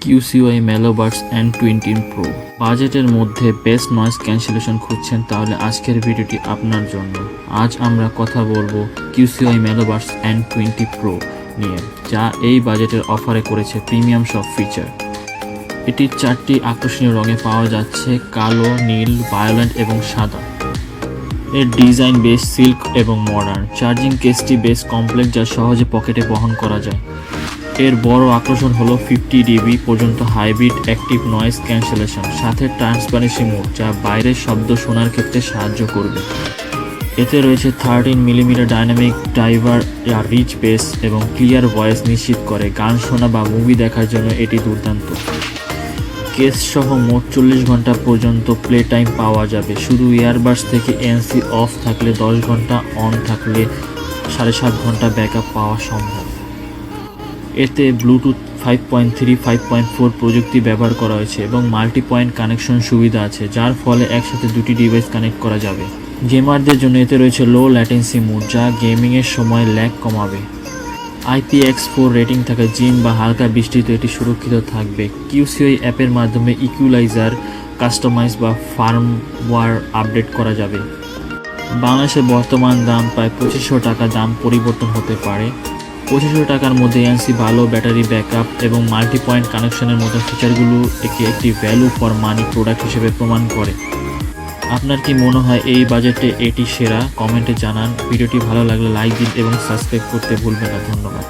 QCOI Melobuds N20 Pro বাজেটের মধ্যে best noise cancellation খুঁজছেন তাহলে আজকের ভিডিওটি আপনার জন্য। আজ আমরা কথা বলবো QCOI Melobuds N20 Pro নিয়ে, যা এই বাজেটের অফারে করেছে প্রিমিয়াম সব ফিচার। এটির 4টি আকর্ষণীয় রঙে পাওয়া যাচ্ছে: কালো, নীল, ভায়োলেট এবং সাদা। এর ডিজাইন বেশ সিল্ক এবং মডার্ন। চার্জিং কেসটি বেশ কমপ্লেক্স, যা সহজে পকেটে বহন করা যায়। এর বড় আকর্ষণ হলো 50 dB পর্যন্ত হাইব্রিড অ্যাক্টিভ নয়েজ ক্যান্সেলেশন, সাথে ট্রান্সপারেন্সি মোড, যা বাইরের শব্দ শোনার ক্ষেত্রে সাহায্য করবে। এতে রয়েছে 13 মিমি ডাইনামিক ড্রাইভার, যা রিচ বেস এবং ক্লিয়ার ভয়েস নিশ্চিত করে। গান শোনা বা মুভি দেখার জন্য এটি দুর্দান্ত। কেস সহ মোট 40 ঘন্টা পর্যন্ত প্লে টাইম পাওয়া যাবে। শুধু ইয়ারবাডস থেকে ANC অফ থাকলে 10 ঘন্টা, অন থাকলে 7.5 ঘন্টা ব্যাকআপ পাওয়া সম্ভব। এতে ব্লুটুথ 5.3, 5.4 প্রযুক্তি ব্যবহার করা হয়েছে এবং মাল্টি পয়েন্ট কানেকশন সুবিধা আছে, যার ফলে একসাথে দুটি ডিভাইস কানেক্ট করা যাবে। গেমারদের জন্য এতে রয়েছে লো ল্যাটেন্সি মোড, যা গেমিংয়ের সময় ল্যাগ কমাবে। IPX4 রেটিং থাকা জিম বা হালকা বৃষ্টিতে এটি সুরক্ষিত থাকবে। QCOI অ্যাপের মাধ্যমে ইকুয়ালাইজার কাস্টমাইজ বা ফার্মওয়্যার আপডেট করা যাবে। বাংলাদেশের বর্তমান দাম প্রায় 2500 টাকা। দাম পরিবর্তন হতে পারে। 2500 টাকার মধ্যে ANC, ভালো ব্যাটারি ব্যাকআপ এবং মাল্টি পয়েন্ট কানেকশনের মতো ফিচারগুলো একে একটি ভ্যালু ফর মানি প্রোডাক্ট হিসেবে প্রমাণ করে। আপনার কি মনে হয় এই বাজেটে এটি সেরা? কমেন্টে জানান। ভিডিওটি ভালো লাগলে লাইক দিন এবং সাবস্ক্রাইব করতে ভুলবেন না। ধন্যবাদ।